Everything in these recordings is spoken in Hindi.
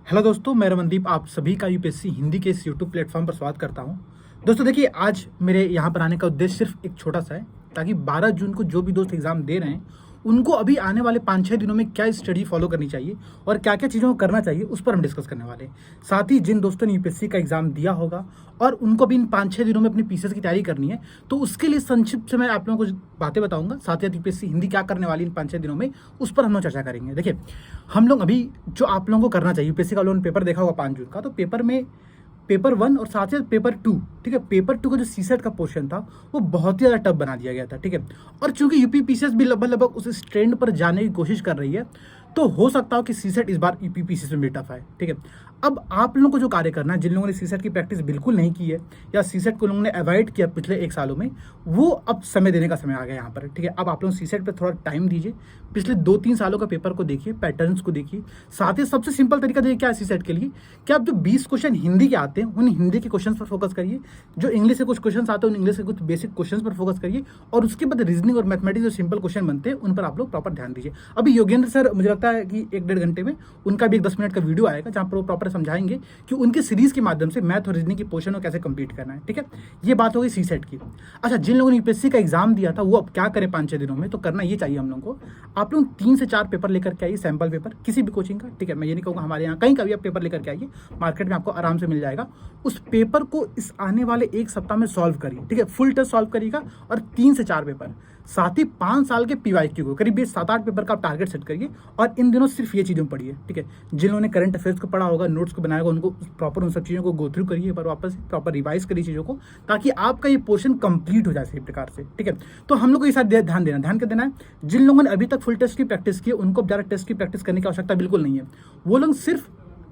हेलो दोस्तों, मैं रमनदीप आप सभी का यूपीएससी हिंदी के इस यूट्यूब प्लेटफॉर्म पर स्वागत करता हूं। दोस्तों देखिए, आज मेरे यहाँ पर आने का उद्देश्य सिर्फ एक छोटा सा है, ताकि 12 जून को जो भी दोस्त एग्जाम दे रहे हैं उनको अभी आने वाले 5-6 दिनों में क्या स्टडी फॉलो करनी चाहिए और क्या क्या चीज़ों को करना चाहिए उस पर हम डिस्कस करने वाले हैं। साथ ही जिन दोस्तों ने यूपीएससी का एग्जाम दिया होगा और उनको भी इन 5-6 दिनों में अपनी पीसीएस की तैयारी करनी है, तो उसके लिए संक्षिप्त से मैं आप लोगों को कुछ बातें बताऊंगा। साथ ही यूपीएससी हिंदी क्या करने वाली इन 5-6 दिनों में उस पर हम लोग चर्चा करेंगे। देखिए, हम लोग अभी जो आप लोगों को करना चाहिए, यूपीएससी का लोगों ने पेपर देखा होगा 5 जून का, तो पेपर में पेपर 1 और साथ ही पेपर 2, ठीक है, पेपर 2 का जो सीसेट का पोर्शन था वो बहुत ही ज़्यादा टफ बना दिया गया था, ठीक है। और चूंकि यूपी पीसीएस भी लगभग उस ट्रेंड पर जाने की कोशिश कर रही है, तो हो सकता हो कि सीसेट इस बार यूपी पीसीएस में भी टफ है, ठीक है। अब आप लोगों को जो कार्य करना है, जिन लोगों ने सीसेट की प्रैक्टिस बिल्कुल नहीं की है या सीसेट को लोगों ने अवॉइड किया पिछले 1 सालों में, वो अब समय देने का समय आ गया यहाँ पर, ठीक है। अब आप लोग सीसेट पर थोड़ा टाइम दीजिए, पिछले 2-3 सालों का पेपर को देखिए, पैटर्न्स को देखिए। साथ ही सबसे सिंपल तरीका देखिए क्या है सीसेट के लिए, कि आप जो 20 क्वेश्चन हिंदी के आते हैं उन हिंदी के क्वेश्चन पर फोकस करिए, जो इंग्लिश से कुछ क्वेश्चन आते हैं उन इंग्लिश के कुछ बेसिक क्वेश्चन पर फोकस करिए, और उसके बाद रीजनिंग और मैथमेटिक्स जो सिंपल क्वेश्चन बनते हैं उन पर आप लोग प्रॉपर ध्यान दीजिए। अभी योगेंद्र सर, मुझे लगता है कि 1-1.5 घंटे में उनका भी एक 10 मिनट का वीडियो आएगा जहाँ पर वो प्रॉपर समझाएंगे कि उनकी सीरीज के माध्यम से मैथ और रीजनिंग की पोर्शन को कैसे कंप्लीट करना है, ठीक है। ये बात हो गई सीसेट की। अच्छा, जिन लोगों ने यूपीएससी का एग्जाम दिया था वो अब क्या करें 5-6 दिनों में, तो करना ये चाहिए हम लोगों को, आप लोग 3 से 4 पेपर लेकर के आइए, सैंपल पेपर किसी भी कोचिंग का, ठीक है। मैं ये नहीं कहूँगा हमारे यहाँ, कहीं का भी आप पेपर लेकर के आइए, मार्केट में आपको आराम से मिल जाएगा। उस पेपर को इस आने वाले 1 सप्ताह में सॉल्व करिए, ठीक है, फुल टेस्ट सॉल्व करिएगा, और 3 से 4 पेपर, साथ ही 5 साल के पीवाईक्यू को करीब 7-8 पेपर का आप टारगेट सेट करिए, और इन दिनों सिर्फ ये चीज़ों पढ़िए, ठीक है। जिन लोगों ने करंट अफेयर्स को पढ़ा होगा, नोट्स को बनाया होगा, उनको प्रॉपर उन सब चीज़ों को गो थ्रू करिए, पर वापस प्रॉपर रिवाइज करिए चीज़ों को, ताकि आपका ये पोर्शन कंप्लीट हो जाए सही प्रकार से, ठीक है। तो हम लोग को इस ध्यान क्या देना है, जिन लोगों ने अभी तक फुल टेस्ट की प्रैक्टिस की उनको ज़्यादा टेस्ट की प्रैक्टिस करने की आवश्यकता बिल्कुल नहीं है। वो लोग सिर्फ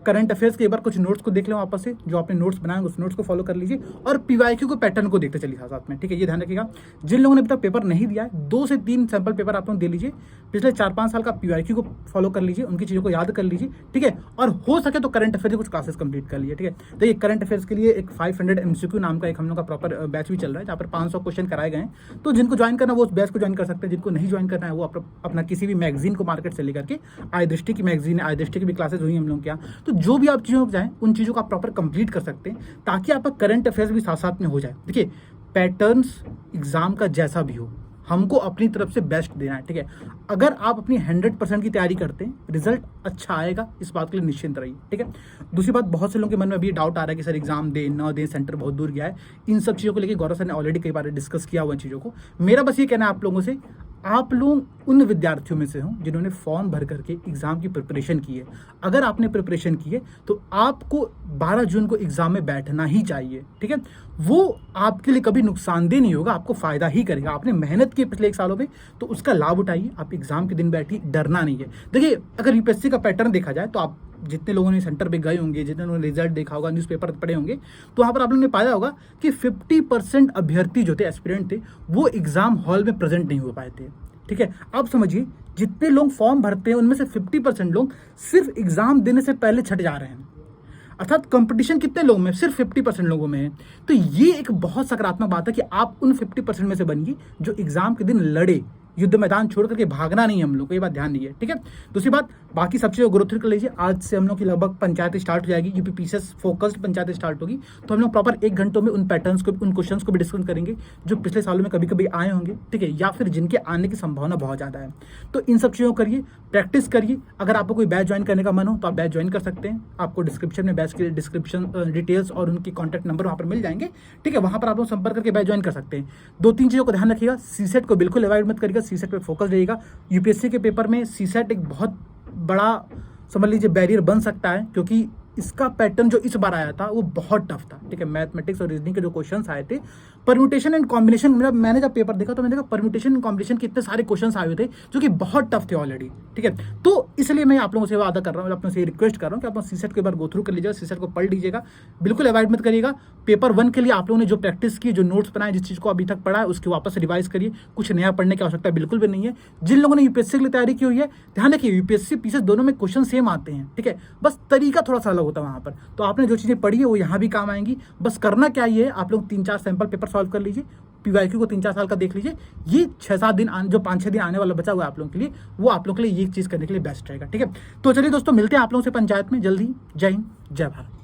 करंट अफेयर्स के एक बार कुछ नोट्स को देख लें वापस से, जो आपने नोट्स बनाए उस नोट्स को फॉलो कर लीजिए, और पीवाईक्यू को पैटर्न को देखते चलिए साथ में, ठीक है। ये ध्यान रखिएगा, जिन लोगों ने अभी तक पेपर नहीं दिया है 2 से 3 सैंपल पेपर आप लोग दे लीजिए, पिछले 4-5 साल का पीवाईक्यू को फॉलो कर लीजिए, उनकी चीज़ों को याद कर लीजिए, ठीक है। और हो सके तो करंट अफेयर की कुछ क्लासेस कंप्लीट कर लीजिए, ठीक है। देखिए, करंट अफेयर्स के लिए एक 500 MCQ नाम का एक हम लोग का प्रॉपर बैच भी चल रहा है, जहाँ पर 500 क्वेश्चन कराए गए हैं। तो जिनको ज्वाइन करना है वो उस बैच को ज्वाइन कर सकते हैं, जिनको नहीं ज्वाइन करना है वो अपना किसी भी मैगजीन को मार्केट से लेकर के, आय दृष्टि की मैगजीन है, आय दृष्टि की भी क्लासेस हुई हम लोग क्या, तो जो भी आप चीज़ों जाएं उन चीज़ों को आप प्रॉपर कंप्लीट कर सकते हैं, ताकि आपका करंट अफेयर्स भी साथ साथ में हो जाए। देखिए, पैटर्न्स एग्जाम का जैसा भी हो, हमको अपनी तरफ से बेस्ट देना है, ठीक है। अगर आप अपनी 100% की तैयारी करते हैं, रिजल्ट अच्छा आएगा, इस बात के लिए निश्चिंत रहिए, ठीक है। दूसरी बात, बहुत से लोगों के मन में अभी डाउट आ रहा है कि सर एग्जाम दे न दे, सेंटर बहुत दूर गया है। इन सब चीज़ों को लेकर गौरव सर ने ऑलरेडी कई बार डिस्कस किया हुआ इन चीज़ों को। मेरा बस ये कहना है आप लोगों से, आप लोग उन विद्यार्थियों में से हों जिन्होंने फॉर्म भर करके एग्जाम की प्रिपरेशन की है। अगर आपने प्रिपरेशन की है तो आपको 12 जून को एग्जाम में बैठना ही चाहिए, ठीक है। वो आपके लिए कभी नुकसानदेह नहीं होगा, आपको फायदा ही करेगा। आपने मेहनत की पिछले 1 सालों में, तो उसका लाभ उठाइए। आप एग्जाम के दिन बैठिए, डरना नहीं है। देखिए, अगर यूपीएससी का पैटर्न देखा जाए तो आप जितने लोगों ने सेंटर पे गए होंगे, जितने लोगों ने रिजल्ट देखा होगा, न्यूज़पेपर पढ़े होंगे, तो वहाँ पर आप लोगों ने पाया होगा कि 50% अभ्यर्थी जो थे, एस्पिरेंट थे, वो एग्जाम हॉल में प्रेजेंट नहीं हो पाए थे, ठीक है। आप समझिए, जितने लोग फॉर्म भरते हैं उनमें से 50% लोग सिर्फ एग्जाम देने से पहले छट जा रहे हैं, अर्थात कंपटीशन कितने लोगों में, सिर्फ 50% लोगों में है। तो ये एक बहुत सकारात्मक बात है कि आप उन 50% में से बनिए जो एग्जाम के दिन लड़े, युद्ध मैदान छोड़ करके भागना नहीं है हम लोग को, ये बात ध्यान दीजिए, ठीक है। दूसरी बात, बाकी सब चीज़ें ग्रो थ्रू कर लीजिए। आज से हम लोग की लगभग पंचायत स्टार्ट हो जाएगी, UP PCS focused panchayat start होगी, तो हम लोग प्रॉपर 1 घंटों में उन पैटर्न्स को, उन क्वेश्चंस को भी डिस्कस करेंगे जो पिछले सालों में कभी कभी आए होंगे, ठीक है, या फिर जिनके आने की संभावना बहुत ज़्यादा है। तो इन सब चीज़ों को करिए, प्रैक्टिस करिए। अगर आपको कोई बैच ज्वाइन करने का मन हो तो आप बैच ज्वाइन कर सकते हैं। आपको डिस्क्रिप्शन में बैच के डिस्क्रिप्शन डिटेल्स और उनकी कॉन्टैक्ट नंबर वहाँ पर मिल जाएंगे, ठीक है। वहाँ पर आप लोग संपर्क करके बैच ज्वाइन कर सकते हैं। 2-3 चीज़ों को ध्यान रखिएगा, सीसेट को बिल्कुल अवॉइड मत करिएगा, सीसेट पर फोकस रहिएगा। यूपीएससी के पेपर में सीसेट एक बहुत बड़ा, समझ लीजिए, बैरियर बन सकता है, क्योंकि इसका पैटर्न जो इस बार आया था वो बहुत टफ था, ठीक है। मैथमेटिक्स और रीजनिंग के जो क्वेश्चंस आए थे, परम्यूटेशन एंड कॉम्बिनेशन, मैंने जब पेपर देखा तो मैंने देखा परम्यूटेशन एंड कॉम्बिनेशन के इतने सारे क्वेश्चंस आए हुए थे जो कि बहुत टफ थे ऑलरेडी, ठीक है। तो इसलिए मैं आप लोगों से वादा कर रहा हूँ, आप लोगों से रिक्वेस्ट कर रहा हूँ कि आप सीसेट को एक बार गो थ्रू कर लीजिएगा, सीसेट को पढ़ लीजिएगा, बिल्कुल अवॉइड मत करिएगा। पेपर 1 के लिए आप लोगों ने जो प्रैक्टिस की, जो नोट्स बनाए, जिस चीज़ को अभी तक पढ़ा है उसकी वापस रिवाइज करिए। कुछ नया पढ़ने की आवश्यकता बिल्कुल भी नहीं है। जिन लोगों ने यूपीएससी के लिए तैयारी की हुई है, ध्यान रखिए, यूपीएससी पीसीएस दोनों में क्वेश्चन सेम आते हैं, ठीक है, बस तरीका थोड़ा सा अलग होता है वहाँ पर। तो आपने जो चीज़ें पढ़ी है वो यहाँ भी काम आएंगी। बस करना क्या ही है, आप लोग 3-4 सैंपल पेपर सॉल्व कर लीजिए, PYQ को 3-4 साल का देख लीजिए। ये 6-7 दिन जो 5-6 दिन आने वाला बचा हुआ है आप लोगों के लिए, वो आप लोगों के लिए ये चीज़ करने के लिए बेस्ट रहेगा। ठीक है, तो चलिए दोस्तों, मिलते हैं आप लोगों से पंचायत में जल्दी। जय हिंद, जय भारत।